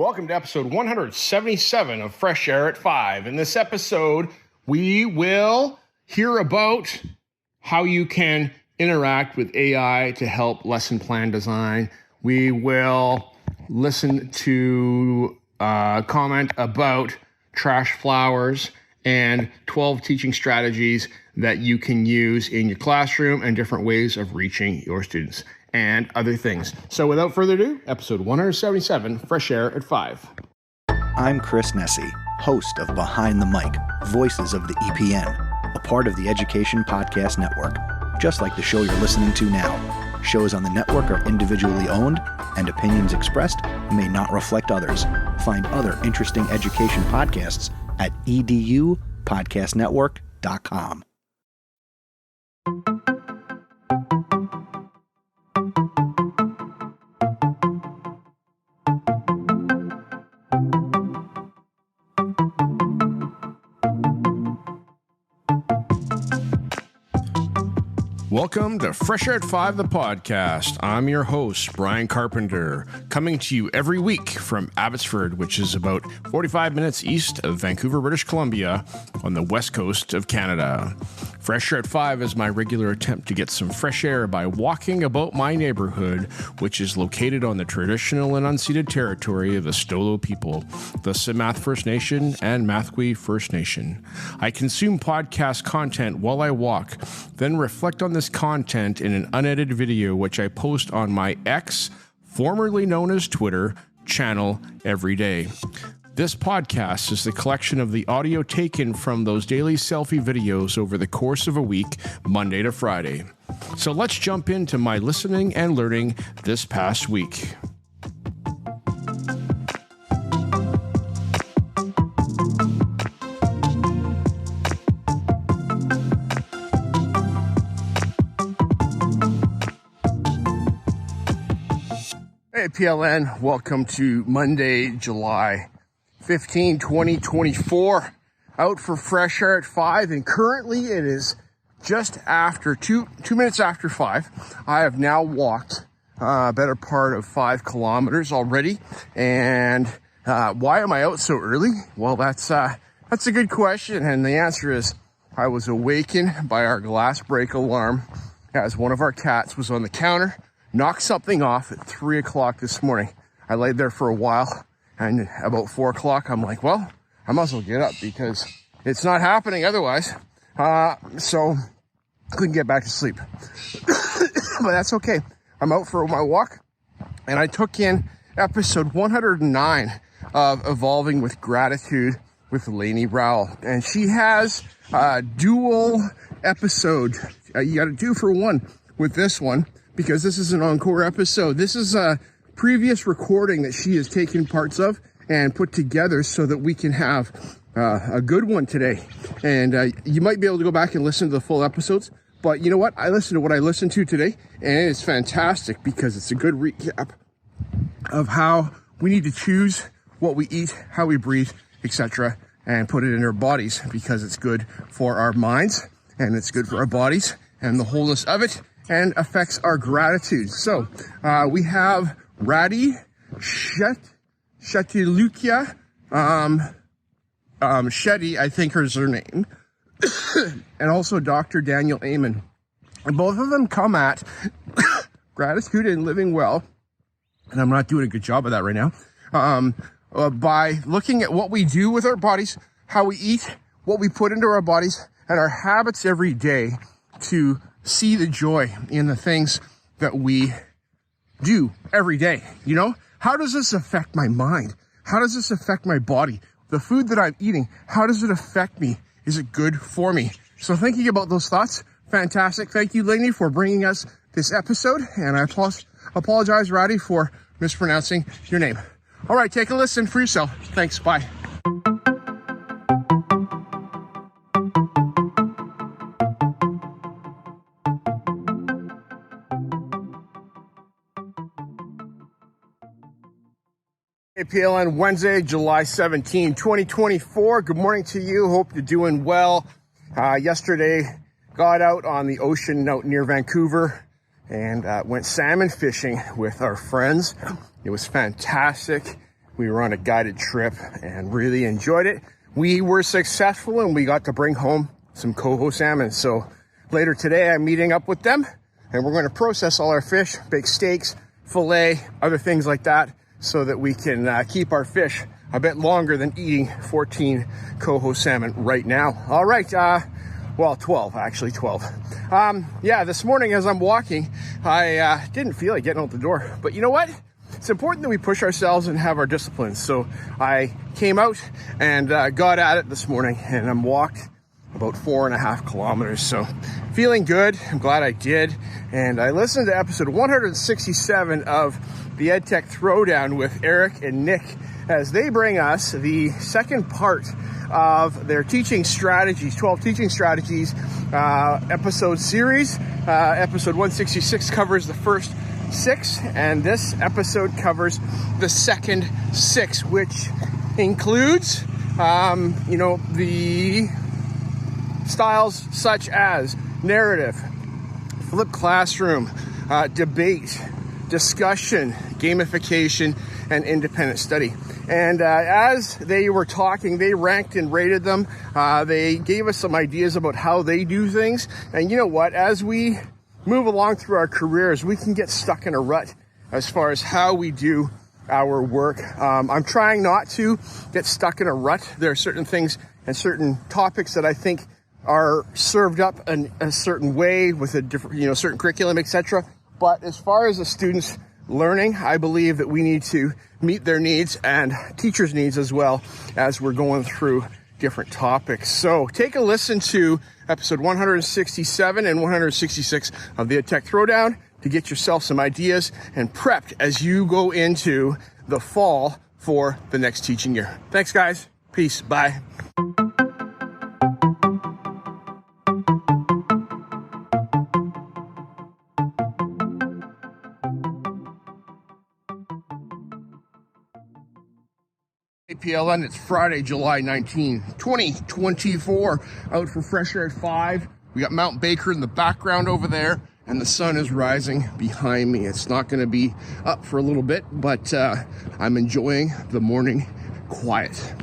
Welcome to episode 177 of Fresh Air at 5. In this episode, we will hear about how you can interact with AI to help lesson plan design. We will listen to comment about trash flowers and 12 teaching strategies that you can use in your classroom and different ways of reaching your students and other things. So without further ado, episode 177, Fresh Air at 5. I'm Chris Nessie, host of Behind the Mic, Voices of the EPN, a part of the Education Podcast Network. Just like the show you're listening to now, shows on the network are individually owned, and opinions expressed may not reflect others. Find other interesting education podcasts at edupodcastnetwork.com. Welcome to Fresh Air at 5, the podcast. I'm your host, Brian Carpenter, coming to you every week from Abbotsford, which is about 45 minutes east of Vancouver, British Columbia, on the west coast of Canada. Fresh Air at 5 is my regular attempt to get some fresh air by walking about my neighborhood, which is located on the traditional and unceded territory of the Stolo people, the Simath First Nation and Mathwee First Nation. I consume podcast content while I walk, then reflect on this content in an unedited video, which I post on my X, formerly known as Twitter, channel every day. This podcast is the collection of the audio taken from those daily selfie videos over the course of a week, Monday to Friday. So let's jump into my listening and learning this past week. Hey PLN, welcome to Monday, July 15, 2024, out for Fresh Air at 5, and currently it is just after two minutes after 5. I have now walked a better part of 5 kilometers already, and why am I out so early? Well, that's a good question, and the answer is I was awakened by our glass break alarm as one of our cats was on the counter, knocked something off at 3 o'clock this morning. I laid there for a while, and about 4 o'clock, I'm like, well, I might as well get up because it's not happening otherwise. So couldn't get back to sleep. But that's okay. I'm out for my walk, and I took in episode 109 of Evolving with Gratitude with Lainey Rowell. And she has a dual episode. You got to do for one with this one, because this is an encore episode. This is a previous recording that she has taken parts of and put together so that we can have a good one today. And you might be able to go back and listen to the full episodes, but you know what? I listened to what I listened to today, and it's fantastic because it's a good recap of how we need to choose what we eat, how we breathe, etc., and put it in our bodies, because it's good for our minds and it's good for our bodies and the wholeness of it, and affects our gratitude. So we have Radi Shetilukia Shetty, I think is her name, and also Dr. Daniel Amen. And both of them come at gratitude and living well, and I'm not doing a good job of that right now, by looking at what we do with our bodies, how we eat, what we put into our bodies, and our habits every day to see the joy in the things that we do every day. You know, how does this affect my mind? How does this affect my body? The food that I'm eating, how does it affect me? Is it good for me? So thinking about those thoughts, fantastic. Thank you, Lainey, for bringing us this episode. And I apologize, Roddy, for mispronouncing your name. All right, take a listen for yourself. Thanks. Bye. PLN Wednesday, July 17, 2024. Good morning to you. Hope you're doing well. Yesterday, got out on the ocean out near Vancouver and went salmon fishing with our friends. It was fantastic. We were on a guided trip and really enjoyed it. We were successful and we got to bring home some coho salmon. So later today, I'm meeting up with them and we're going to process all our fish, bake steaks, fillet, other things like that, so that we can keep our fish a bit longer than eating 14 coho salmon right now. All right, well, 12, actually 12. Yeah, this morning as I'm walking, I didn't feel like getting out the door, but you know what? It's important that we push ourselves and have our discipline. So I came out and got at it this morning, and I'm walked about 4.5 kilometers. So feeling good. I'm glad I did. And I listened to episode 167 of the EdTech Throwdown with Eric and Nick as they bring us the second part of their teaching strategies, 12 teaching strategies episode series. Episode 166 covers the first 6, and this episode covers the second 6, which includes, the styles such as narrative, flipped classroom, debate, discussion, gamification, and independent study. And as they were talking, they ranked and rated them. They gave us some ideas about how they do things. And you know what? As we move along through our careers, we can get stuck in a rut as far as how we do our work. I'm trying not to get stuck in a rut. There are certain things and certain topics that I think are served up in a certain way with a different, certain curriculum, etc. But as far as the students learning, I believe that we need to meet their needs and teachers' needs as well as we're going through different topics. So take a listen to episode 167 and 166 of the EdTech Throwdown to get yourself some ideas and prepped as you go into the fall for the next teaching year. Thanks, guys. Peace. Bye. PLN, it's Friday, July 19, 2024, out for fresh air at 5. We got Mount Baker in the background over there, and the sun is rising behind me. It's not going to be up for a little bit, but I'm enjoying the morning quiet.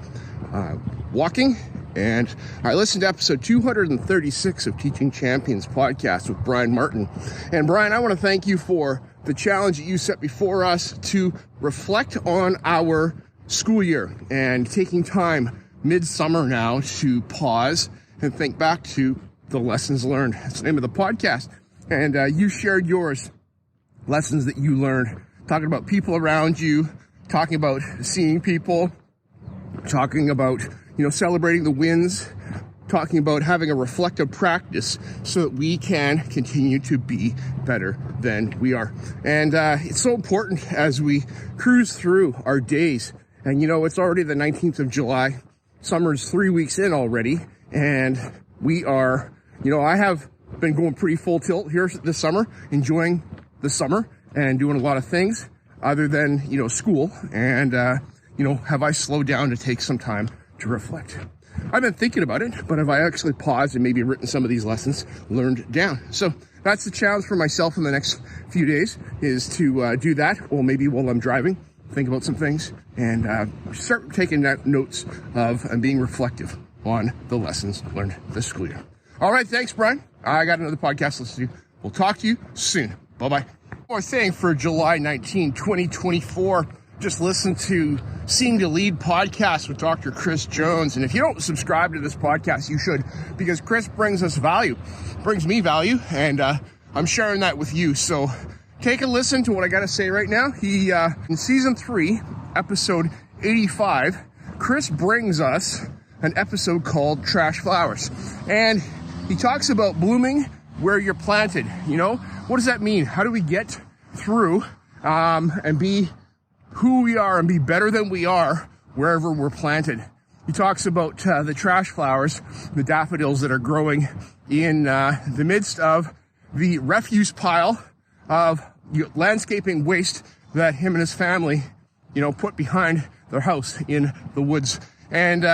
Walking, and I listened to episode 236 of Teaching Champions podcast with Brian Martin. And Brian, I want to thank you for the challenge that you set before us to reflect on our school year and taking time midsummer now to pause and think back to the lessons learned. That's the name of the podcast. And you shared yours, lessons that you learned, talking about people around you, talking about seeing people, talking about, celebrating the wins, talking about having a reflective practice so that we can continue to be better than we are. And it's so important as we cruise through our days. And it's already the 19th of July. Summer's 3 weeks in already. And we are, I have been going pretty full tilt here this summer, enjoying the summer and doing a lot of things other than, school. And, have I slowed down to take some time to reflect? I've been thinking about it, but have I actually paused and maybe written some of these lessons learned down? So that's the challenge for myself in the next few days, is to do that. Well, maybe while I'm driving, think about some things and start taking notes of and being reflective on the lessons learned this school year. All right, thanks, Brian. I got another podcast to listen to. We'll talk to you soon. Bye-bye. One more thing for July 19, 2024. Just listen to Seeing to Lead podcast with Dr. Chris Jones. And if you don't subscribe to this podcast, you should, because Chris brings us value, brings me value, and I'm sharing that with you. So take a listen to what I got to say right now. He, in season 3, episode 85, Chris brings us an episode called Trash Flowers. And he talks about blooming where you're planted. What does that mean? How do we get through and be who we are and be better than we are wherever we're planted? He talks about the trash flowers, the daffodils that are growing in the midst of the refuse pile of landscaping waste that him and his family, put behind their house in the woods. And,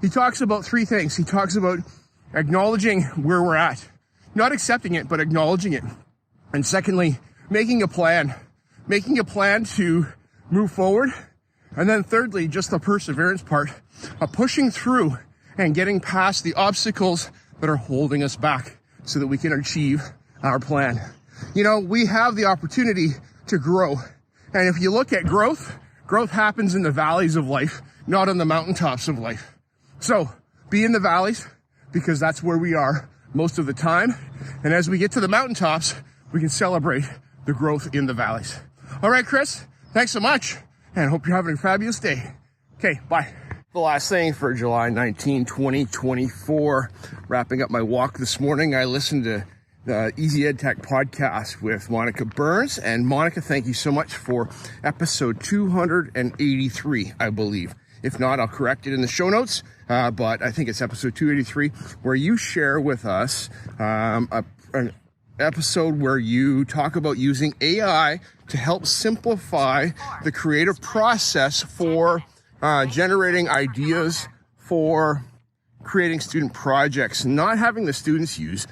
he talks about 3 things. He talks about acknowledging where we're at, not accepting it, but acknowledging it. And secondly, making a plan to move forward. And then thirdly, just the perseverance part of pushing through and getting past the obstacles that are holding us back so that we can achieve our plan. You know, we have the opportunity to grow. And if you look at growth happens in the valleys of life, not on the mountaintops of life. So be in the valleys, because that's where we are most of the time. And as we get to the mountaintops, we can celebrate the growth in the valleys. All right, Chris, thanks so much, and hope you're having a fabulous day. Okay, bye. The last thing for July 19, 2024, wrapping up my walk this morning, I listened to the Easy Ed Tech podcast with Monica Burns. And Monica, thank you so much for episode 283, I believe. If not, I'll correct it in the show notes. But I think it's episode 283, where you share with us an episode where you talk about using AI to help simplify the creative process for generating ideas for creating student projects, not having the students use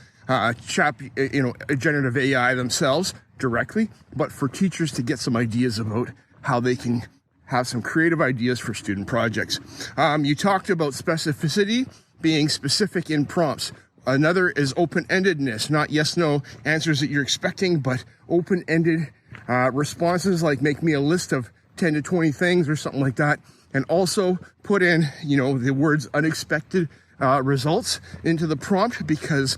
generative AI themselves directly, but for teachers to get some ideas about how they can have some creative ideas for student projects. You talked about specificity, being specific in prompts. Another is open-endedness, not yes-no answers that you're expecting, but open-ended responses like make me a list of 10 to 20 things or something like that. And also put in, the words unexpected results into the prompt, because,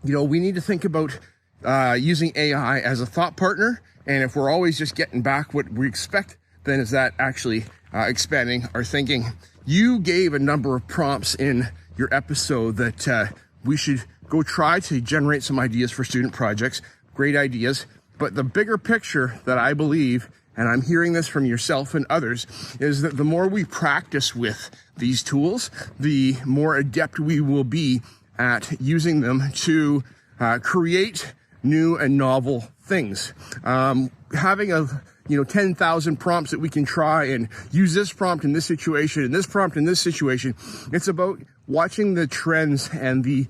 we need to think about using AI as a thought partner. And if we're always just getting back what we expect, then is that actually expanding our thinking? You gave a number of prompts in your episode that we should go try to generate some ideas for student projects. Great ideas. But the bigger picture that I believe, and I'm hearing this from yourself and others, is that the more we practice with these tools, the more adept we will be at using them to create new and novel things. Having 10,000 prompts that we can try and use this prompt in this situation and this prompt in this situation. It's about watching the trends and the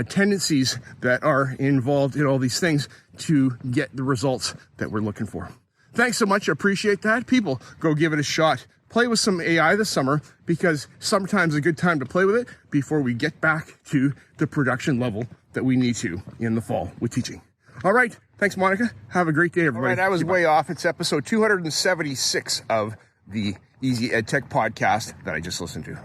tendencies that are involved in all these things to get the results that we're looking for. Thanks so much. I appreciate that. People, go give it a shot. Play with some AI this summer, because sometimes a good time to play with it before we get back to the production level that we need to in the fall with teaching. All right. Thanks, Monica. Have a great day, everybody. All right, I was way off. It's episode 276 of the Easy Ed Tech podcast that I just listened to.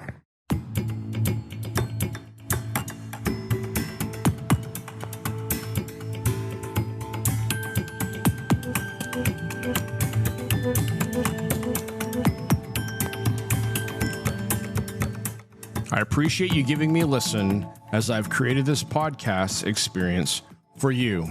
I appreciate you giving me a listen as I've created this podcast experience for you.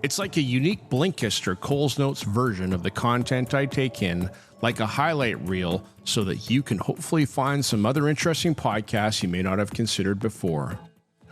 It's like a unique Blinkist or Coles Notes version of the content I take in, like a highlight reel, so that you can hopefully find some other interesting podcasts you may not have considered before.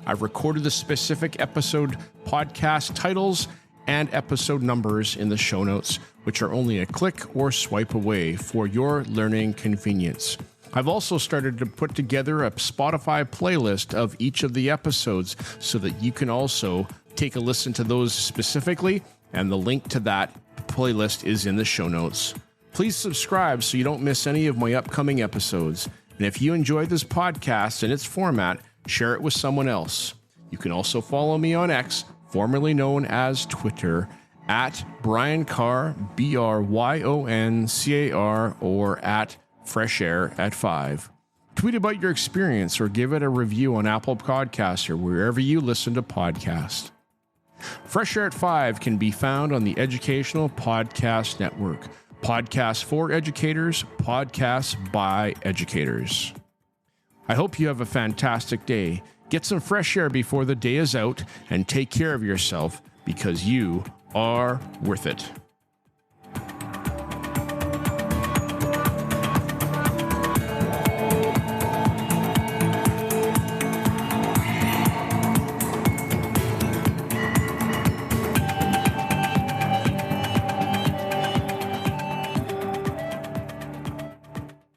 I've recorded the specific episode podcast titles and episode numbers in the show notes, which are only a click or swipe away for your learning convenience. I've also started to put together a Spotify playlist of each of the episodes so that you can also take a listen to those specifically, and the link to that playlist is in the show notes. Please subscribe so you don't miss any of my upcoming episodes. And if you enjoyed this podcast and its format, share it with someone else. You can also follow me on X, formerly known as Twitter, at Brian Carr, BRYONCAR, or at Fresh Air at 5. Tweet about your experience or give it a review on Apple Podcasts or wherever you listen to podcasts. Fresh Air at 5 can be found on the Educational Podcast Network. Podcasts for educators, podcasts by educators. I hope you have a fantastic day. Get some fresh air before the day is out, and take care of yourself, because you are worth it.